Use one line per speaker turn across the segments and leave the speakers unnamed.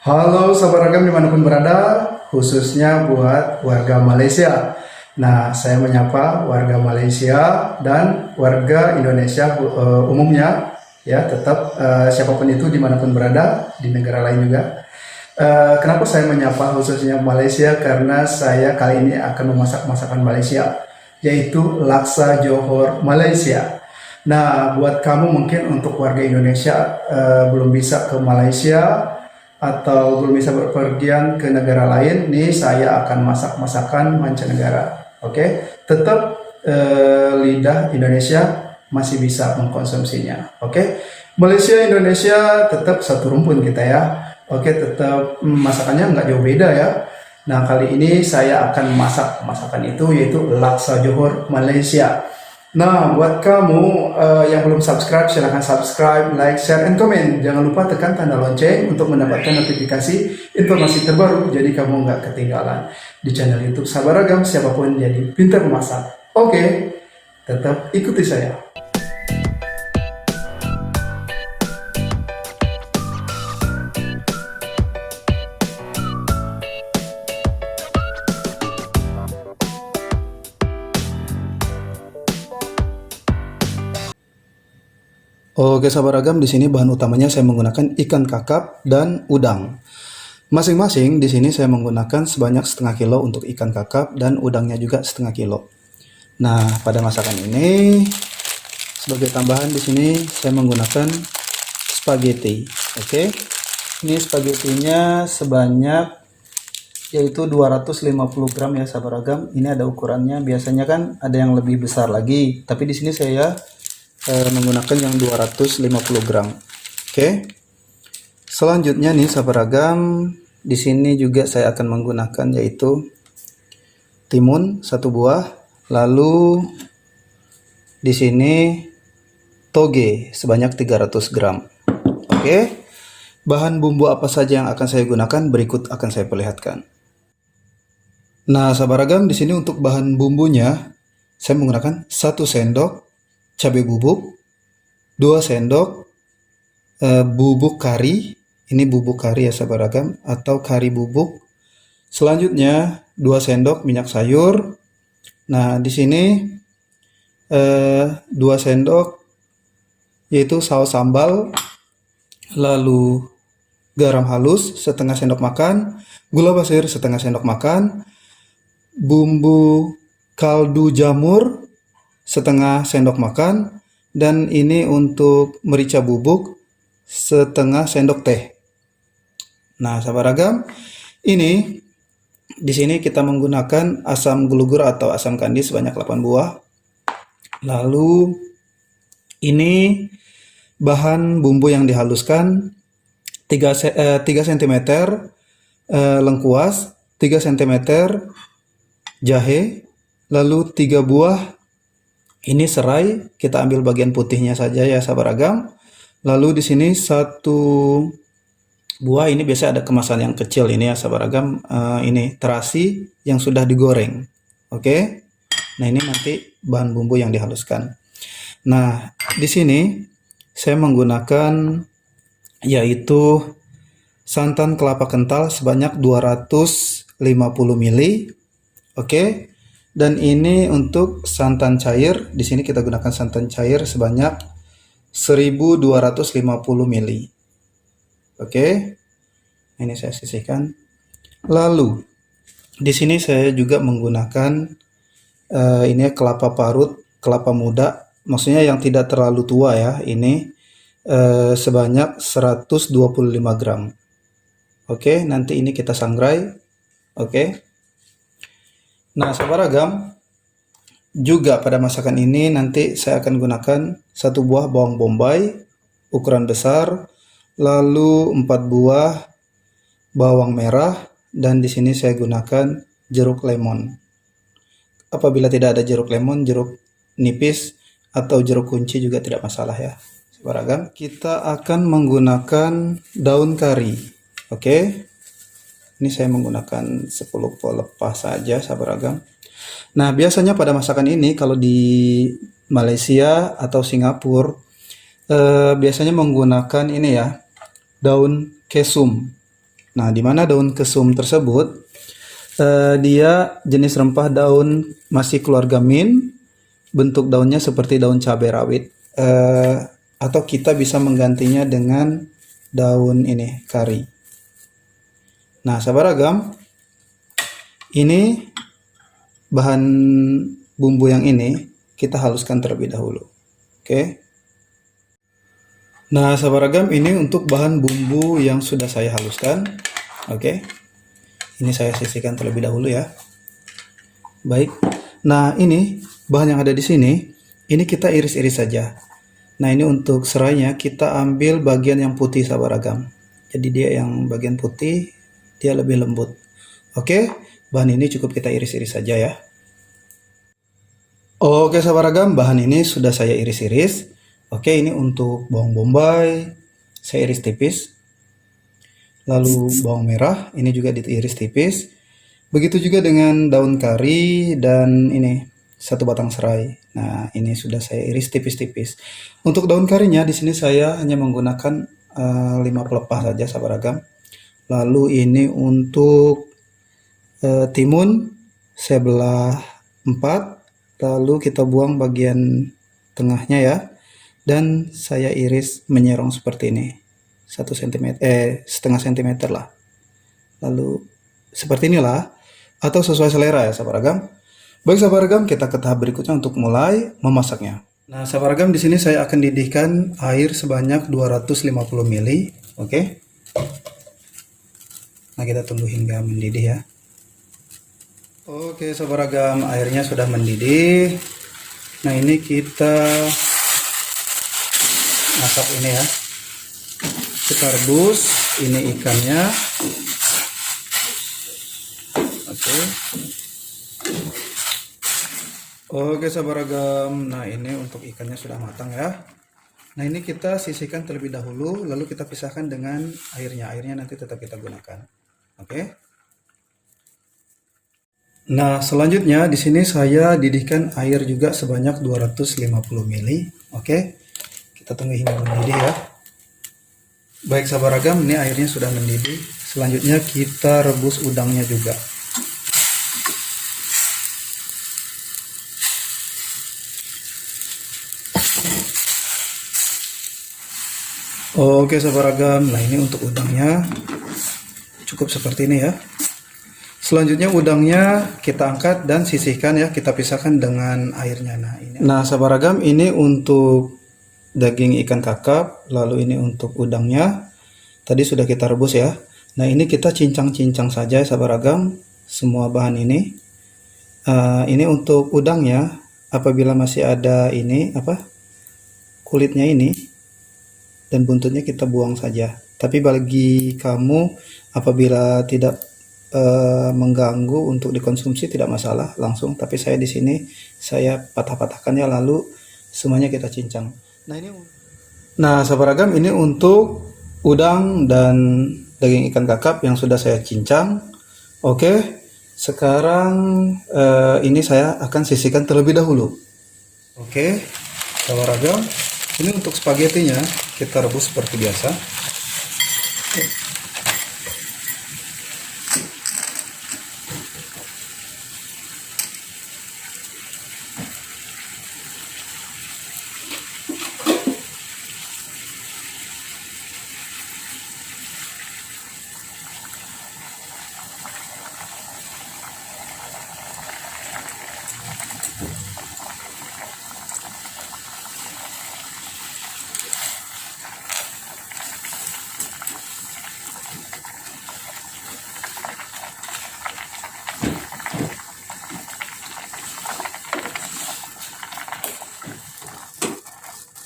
Halo sahabat ragam dimanapun berada, khususnya buat warga Malaysia. Nah, saya menyapa warga Malaysia dan warga Indonesia umumnya, ya tetap siapapun itu dimanapun berada di negara lain juga. Kenapa saya menyapa khususnya Malaysia? Karena saya kali ini akan memasak masakan Malaysia, yaitu laksa Johor Malaysia. Nah, buat kamu mungkin untuk warga Indonesia belum bisa ke Malaysia atau belum bisa berpergian ke negara lain, nih saya akan masak masakan mancanegara. Oke, tetap lidah Indonesia masih bisa mengkonsumsinya. Oke, Malaysia Indonesia tetap satu rumpun kita ya. Oke, tetap masakannya nggak jauh beda ya. Nah, kali ini saya akan masak masakan itu, yaitu laksa Johor Malaysia. Nah, buat kamu yang belum subscribe, silahkan subscribe, like, share, and comment. Jangan lupa tekan tanda lonceng untuk mendapatkan notifikasi informasi terbaru, jadi kamu nggak ketinggalan di channel YouTube Sabar Ragam, siapapun jadi pintar memasak. Oke, tetap ikuti saya. Oke sahabat ragam, di sini bahan utamanya saya menggunakan ikan kakap dan udang. Masing-masing di sini saya menggunakan sebanyak setengah kilo untuk ikan kakap dan udangnya juga setengah kilo. Nah, pada masakan ini sebagai tambahan di sini saya menggunakan spaghetti. Oke. Ini spagettinya sebanyak yaitu 250 gram ya sahabat ragam. Ini ada ukurannya. Biasanya kan ada yang lebih besar lagi, tapi di sini saya menggunakan yang 250 gram. Oke. Selanjutnya nih sahabat ragam, di sini juga saya akan menggunakan yaitu timun satu buah, lalu di sini toge sebanyak 300 gram. Oke. Bahan bumbu apa saja yang akan saya gunakan berikut akan saya perlihatkan. Nah, sahabat ragam, di sini untuk bahan bumbunya saya menggunakan 1 sendok cabai bubuk, 2 sendok bubuk kari. Ini bubuk kari ya sahabat ragam, atau kari bubuk. Selanjutnya 2 sendok minyak sayur. Nah, di sini 2 sendok yaitu saus sambal, lalu garam halus setengah sendok makan, gula pasir setengah sendok makan, bumbu kaldu jamur setengah sendok makan, dan ini untuk merica bubuk setengah sendok teh. Nah, sahabat ragam, ini di sini kita menggunakan asam gulugur atau asam kandi sebanyak 8 buah. Lalu ini bahan bumbu yang dihaluskan 3 cm lengkuas, 3 cm jahe, lalu 3 buah ini serai, kita ambil bagian putihnya saja ya sahabat ragam. Lalu di sini 1 buah, ini biasa ada kemasan yang kecil ini ya sahabat ragam, ini terasi yang sudah digoreng. Oke. Nah, ini nanti bahan bumbu yang dihaluskan. Nah, di sini saya menggunakan yaitu santan kelapa kental sebanyak 250 ml. Oke. Dan ini untuk santan cair, di sini kita gunakan santan cair sebanyak 1250 ml. Oke. Ini saya sisihkan. Lalu di sini saya juga menggunakan ini kelapa parut, kelapa muda, maksudnya yang tidak terlalu tua ya. Ini sebanyak 125 gram. Oke, nanti ini kita sangrai. Oke. Nah, sahabat ragam, juga pada masakan ini nanti saya akan gunakan 1 buah bawang bombay ukuran besar, lalu 4 buah bawang merah, dan di sini saya gunakan jeruk lemon. Apabila tidak ada jeruk lemon, jeruk nipis atau jeruk kunci juga tidak masalah ya, sahabat ragam. Kita akan menggunakan daun kari. Oke. Ini saya menggunakan 10 pelepah saja sahabat ragam. Nah, biasanya pada masakan ini kalau di Malaysia atau Singapura biasanya menggunakan ini ya, daun kesum. Nah, di mana daun kesum tersebut dia jenis rempah daun masih keluarga mint, bentuk daunnya seperti daun cabai rawit. Atau kita bisa menggantinya dengan daun ini, kari. Nah, sahabat ragam, ini bahan bumbu yang ini kita haluskan terlebih dahulu. Oke. Nah, sahabat ragam, ini untuk bahan bumbu yang sudah saya haluskan. Oke. Ini saya sisihkan terlebih dahulu ya. Baik. Nah, ini bahan yang ada di sini, ini kita iris-iris saja. Nah, ini untuk serainya kita ambil bagian yang putih, sahabat ragam. Jadi dia yang bagian putih, dia lebih lembut. Oke, bahan ini cukup kita iris-iris saja ya. Oke, sahabat ragam, bahan ini sudah saya iris-iris. Oke, ini untuk bawang bombay, saya iris tipis. Lalu bawang merah, ini juga diiris tipis. Begitu juga dengan daun kari dan ini satu batang serai. Nah, ini sudah saya iris tipis-tipis. Untuk daun karinya di sini saya hanya menggunakan 5 pelepah saja, sahabat ragam. Lalu ini untuk timun saya belah 4, lalu kita buang bagian tengahnya ya. Dan saya iris menyerong seperti ini. 1 cm, setengah cm lah. Lalu seperti inilah, atau sesuai selera ya sahabat ragam. Baik sahabat ragam, kita ke tahap berikutnya untuk mulai memasaknya. Nah sahabat ragam, di sini saya akan didihkan air sebanyak 250 ml. Oke. Nah kita tunggu hingga mendidih ya. Oke sahabat ragam, airnya sudah mendidih. Nah ini kita masak ini ya. Kita rebus, ini ikannya. Oke sahabat ragam, nah ini untuk ikannya sudah matang ya. Nah ini kita sisihkan terlebih dahulu, lalu kita pisahkan dengan airnya. Airnya nanti tetap kita gunakan. Oke. Nah selanjutnya di sini saya didihkan air juga sebanyak 250 ml. Oke. Kita tunggu hingga mendidih ya. Baik sahabat ragam, ini airnya sudah mendidih. Selanjutnya kita rebus udangnya juga. Oke sahabat ragam, nah ini untuk udangnya cukup seperti ini ya. Selanjutnya udangnya kita angkat dan sisihkan ya, kita pisahkan dengan airnya. Nah sahabat ragam, ini untuk daging ikan kakap, lalu ini untuk udangnya. Tadi sudah kita rebus ya. Nah ini kita cincang-cincang saja sahabat ragam, semua bahan ini. Ini untuk udangnya, apabila masih ada ini kulitnya ini dan buntutnya kita buang saja. Tapi bagi kamu apabila tidak mengganggu untuk dikonsumsi tidak masalah langsung. Tapi saya di sini saya patah-patahkan ya, lalu semuanya kita cincang. Nah sahabat ragam, ini untuk udang dan daging ikan kakap yang sudah saya cincang. Oke, sekarang ini saya akan sisihkan terlebih dahulu. Oke, sahabat ragam, ini untuk spaghettinya kita rebus seperti biasa.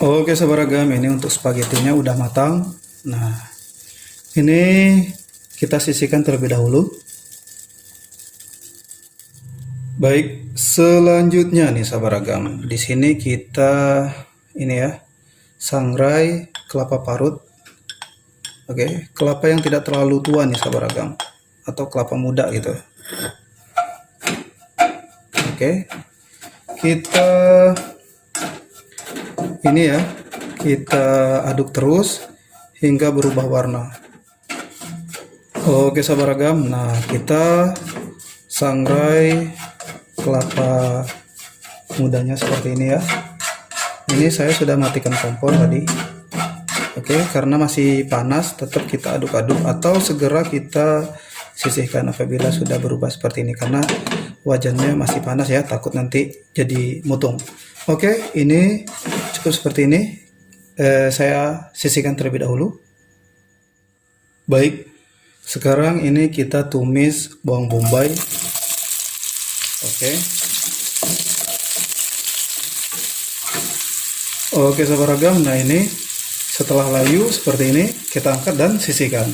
Oke sahabat ragam, ini untuk spagettinya udah matang. Nah ini kita sisihkan terlebih dahulu. Baik, selanjutnya nih sahabat ragam, di sini kita ini ya, sangrai kelapa parut. Oke, kelapa yang tidak terlalu tua nih sahabat ragam, atau kelapa muda gitu. Oke, kita ini ya, kita aduk terus hingga berubah warna. Oke sahabat ragam, nah kita sangrai kelapa mudanya seperti ini ya. Ini saya sudah matikan kompor tadi. Oke, karena masih panas tetap kita aduk-aduk atau segera kita sisihkan apabila sudah berubah seperti ini, karena wajannya masih panas ya, takut nanti jadi mutung. Oke, ini cukup seperti ini. Saya sisihkan terlebih dahulu. Baik, sekarang ini kita tumis bawang bombay. Oke sahabat ragam, nah ini setelah layu seperti ini kita angkat dan sisihkan.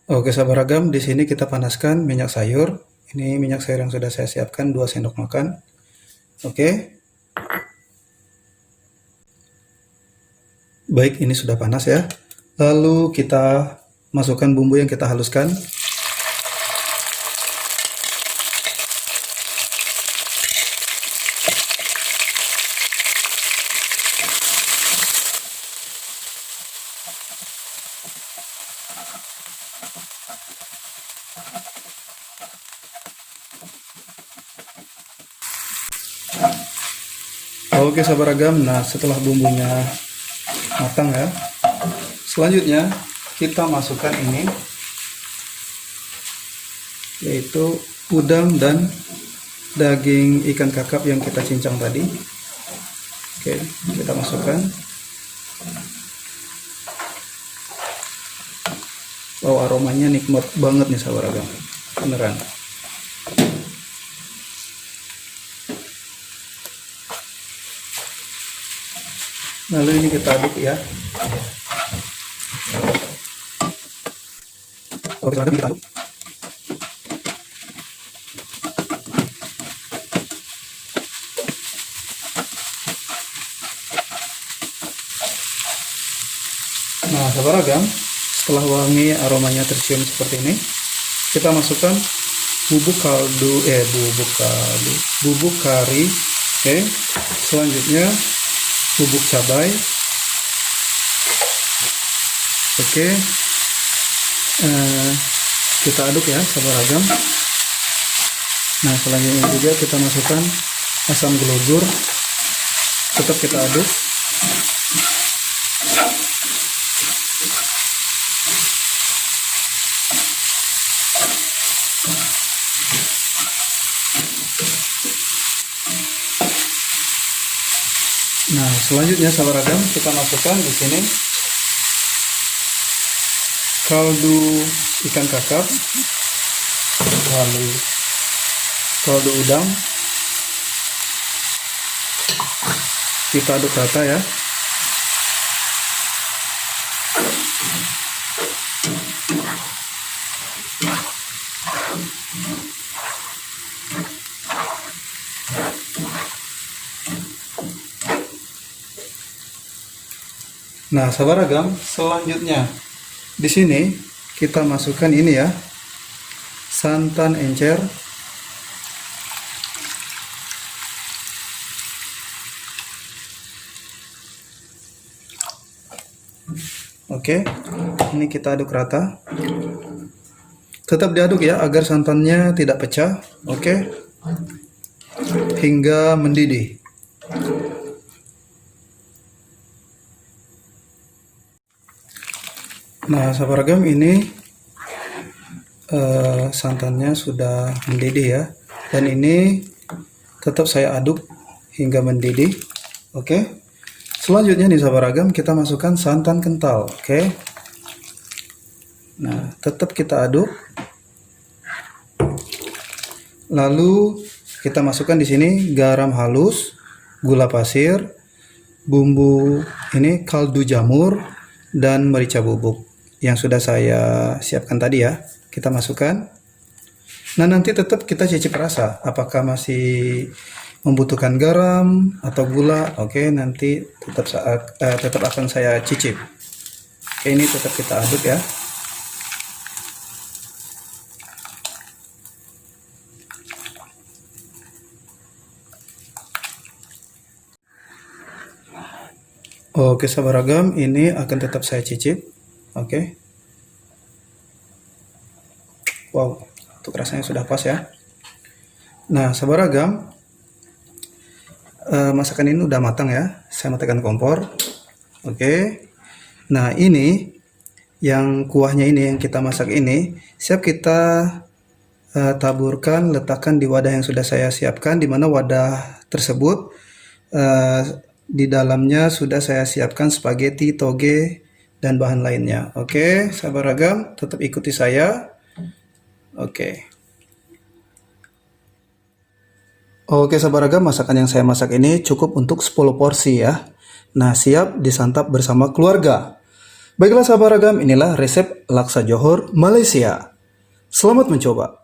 Oke sahabat ragam, di sini kita panaskan minyak sayur. Ini minyak sayur yang sudah saya siapkan 2 sendok makan. Oke. Baik, ini sudah panas ya. Lalu kita masukkan bumbu yang kita haluskan. Oke sahabat ragam, nah setelah bumbunya matang ya, selanjutnya kita masukkan ini, yaitu udang dan daging ikan kakap yang kita cincang tadi. Oke, kita masukkan. Wow, aromanya nikmat banget nih sahabat ragam, beneran. Lalu ini kita aduk ya. Oke, selanjutnya kita aduk. Nah, sahabat ragam, setelah wangi aromanya tercium seperti ini, kita masukkan bubuk kari. Oke, selanjutnya bubuk cabai. Oke, kita aduk ya sahabat ragam. Nah, selanjutnya juga kita masukkan asam gelogur, tetap kita aduk. Nah, selanjutnya sahabat ragam, kita masukkan di sini kaldu ikan kakap, lalu kaldu udang. Kita aduk rata ya. Nah, sahabat ragam, selanjutnya di sini kita masukkan ini ya, santan encer. Oke, ini kita aduk rata. Tetap diaduk ya agar santannya tidak pecah. Oke, hingga mendidih. Nah, sahabat ragam, ini santannya sudah mendidih ya, dan ini tetap saya aduk hingga mendidih. Oke, selanjutnya nih sahabat ragam, kita masukkan santan kental. Oke, nah tetap kita aduk. Lalu kita masukkan di sini garam halus, gula pasir, bumbu ini kaldu jamur, dan merica bubuk yang sudah saya siapkan tadi ya. Kita masukkan. Nah, nanti tetap kita cicip rasa apakah masih membutuhkan garam atau gula. Oke, nanti tetap akan saya cicip. Oke, ini tetap kita aduk ya. Oke sahabat ragam, ini akan tetap saya cicip. Oke. Wow, untuk rasanya sudah pas ya. Nah, sahabat ragam, masakan ini udah matang ya. Saya matikan kompor. Oke. Nah, ini yang kuahnya ini yang kita masak ini siap kita taburkan, letakkan di wadah yang sudah saya siapkan, di mana wadah tersebut di dalamnya sudah saya siapkan spaghetti, toge, dan bahan lainnya. Oke, sahabat ragam, tetap ikuti saya. Oke. Oke, sahabat ragam, masakan yang saya masak ini cukup untuk 10 porsi ya. Nah, siap disantap bersama keluarga. Baiklah sahabat ragam, inilah resep laksa Johor Malaysia. Selamat mencoba.